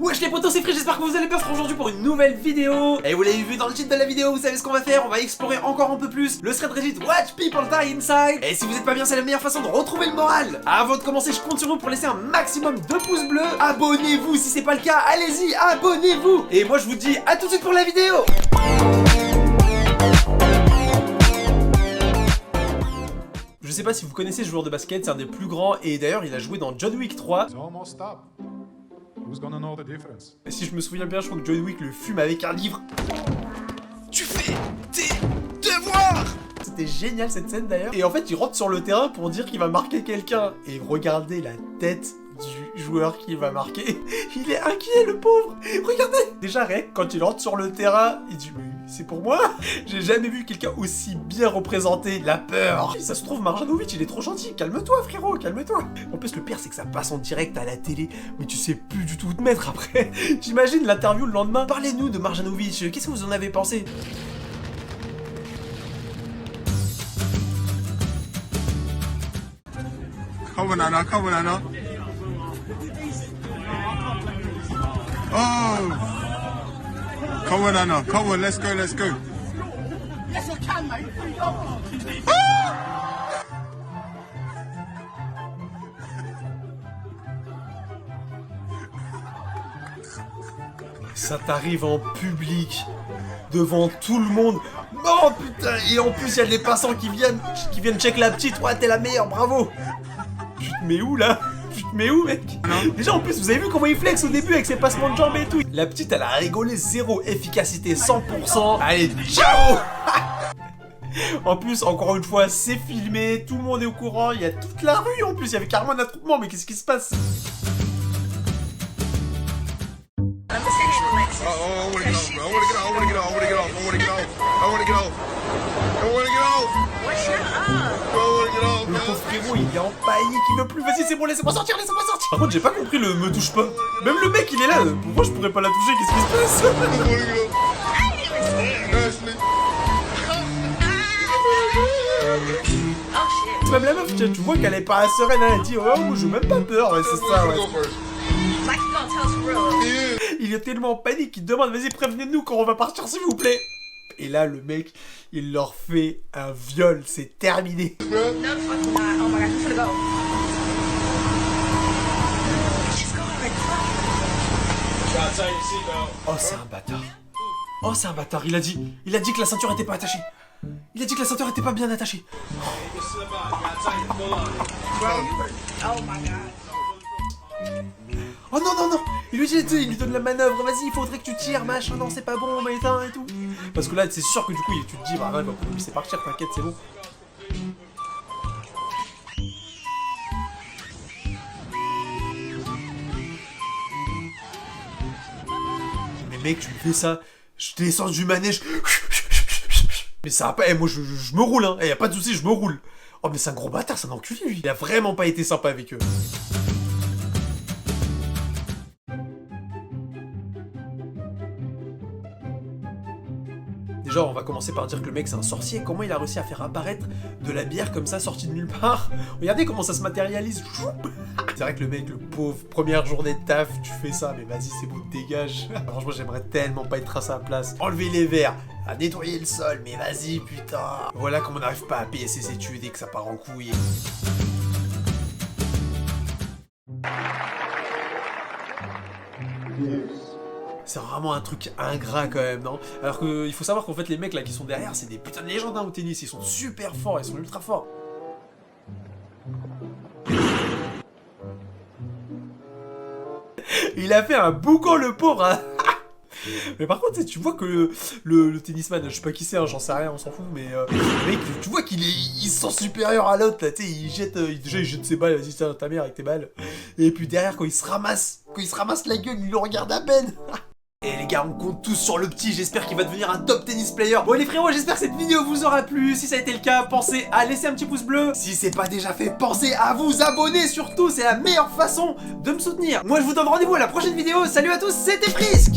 Wesh les potos, c'est Free, j'espère que vous allez bien aujourd'hui pour une nouvelle vidéo. Et vous l'avez vu dans le titre de la vidéo, vous savez ce qu'on va faire, on va explorer encore un peu plus le thread Reddit Watch People Die Inside. Et si vous êtes pas bien, c'est la meilleure façon de retrouver le moral. Avant de commencer, je compte sur vous pour laisser un maximum de pouces bleus. Abonnez-vous si c'est pas le cas, allez-y, abonnez-vous. Et moi je vous dis à tout de suite pour la vidéo. Je sais pas si vous connaissez ce joueur de basket, c'est un des plus grands et d'ailleurs il a joué dans John Wick 3. Et si je me souviens bien, je crois que John Wick le fume avec un livre. Tu fais tes devoirs. C'était génial cette scène d'ailleurs. Et en fait il rentre sur le terrain pour dire qu'il va marquer quelqu'un. Et regardez la tête du joueur qui va marquer. Il est inquiet le pauvre. Regardez. Déjà Rek, quand il rentre sur le terrain, il dit mais c'est pour moi. J'ai jamais vu quelqu'un aussi bien représenter la peur. Ça se trouve Marjanovic il est trop gentil. Calme-toi frérot, calme-toi. En plus le pire c'est que ça passe en direct à la télé. Mais tu sais plus du tout où te mettre après. J'imagine l'interview le lendemain. Parlez-nous de Marjanovic. Qu'est-ce que vous en avez pensé? Come on now, come on now. Oh! Come on now, come on, let's go, let's go. Yes, I can, mate. Ça t'arrive en public, devant tout le monde. Oh putain, et en plus il y a des passants qui viennent check la petite. Ouais, t'es la meilleure, bravo. Tu te mets où là? Tu te mets où mec? Déjà en plus vous avez vu comment il flex au début avec ses passements de jambes et tout. La petite elle a rigolé, zéro efficacité, 100%. Allez, ciao. En plus, encore une fois, c'est filmé, tout le monde est au courant, il y a toute la rue en plus, il y avait carrément un attroupement, mais qu'est-ce qui se passe? I wanna get off, bro. I wanna get off, I wanna get off, I wanna get off, I wanna get off, I wanna get off. I wanna get off. What's your up? I wanna get off, Le man. pauvre frérot, il est en panique, il veut plus, vas-y c'est bon, laissez-moi sortir, laissez-moi sortir. Par contre, j'ai pas compris le me touche pas. Même le mec, il est là, pourquoi je pourrais pas la toucher, qu'est-ce qui se passe? I wanna get off. Nasty. Oh shit. Même la meuf, tu vois qu'elle est pas sereine, elle dit, oh, moi j'ai même pas peur, ouais, c'est ça, ouais. Go first. Like you gonna tell us for real. Yeah. Il est tellement en panique qu'il demande, vas-y prévenez-nous quand on va partir s'il vous plaît. Et là, le mec, il leur fait un viol, c'est terminé. No fucking not. Oh my god, I'm gonna go. She's going. Oh, c'est un bâtard. Oh, c'est un bâtard, il a dit que la ceinture était pas attachée. Il a dit que la ceinture était pas bien attachée. Oh my god. Oh non, non, non. Il lui donne la manœuvre, vas-y, il faudrait que tu tires, machin, non, c'est pas bon, mais éteins et tout. Parce que là, c'est sûr que du coup, tu te dis, bah, il va pas nous laisser partir, t'inquiète, c'est bon. Mais mec, tu me fais ça, je descends du manège. Mais ça va pas, moi je me roule, hein, y a pas de soucis, je me roule. Oh, mais c'est un gros bâtard, c'est un enculé, lui. Il a vraiment pas été sympa avec eux. Déjà, on va commencer par dire que le mec c'est un sorcier. Comment il a réussi à faire apparaître de la bière comme ça sortie de nulle part? Regardez comment ça se matérialise. C'est vrai que le mec, le pauvre, première journée de taf, tu fais ça, mais vas-y, c'est bon, dégage. Franchement, j'aimerais tellement pas être à sa place. Enlever les verres, à nettoyer le sol, mais vas-y, putain. Voilà comment on n'arrive pas à payer ses études et que ça part en couille. C'est vraiment un truc ingrat quand même, non? Alors que il faut savoir qu'en fait les mecs là qui sont derrière, c'est des putains de légendes hein, au tennis, ils sont super forts, ils sont ultra forts. Il a fait un boucan le pauvre hein. Mais par contre tu vois que le tennisman, je sais pas qui c'est, hein, j'en sais rien, on s'en fout, mais mec, tu vois qu'il il se sent supérieur à l'autre là, tu sais, il jette ses balles, vas-y tiens ta mère avec tes balles. Et puis derrière quand il se ramasse la gueule, il le regarde à peine. Et les gars, on compte tous sur le petit, j'espère qu'il va devenir un top tennis player. Bon les frérots, j'espère que cette vidéo vous aura plu. Si ça a été le cas, pensez à laisser un petit pouce bleu. Si c'est pas déjà fait, pensez à vous abonner surtout, c'est la meilleure façon de me soutenir. Moi je vous donne rendez-vous à la prochaine vidéo. Salut à tous, c'était Frisk.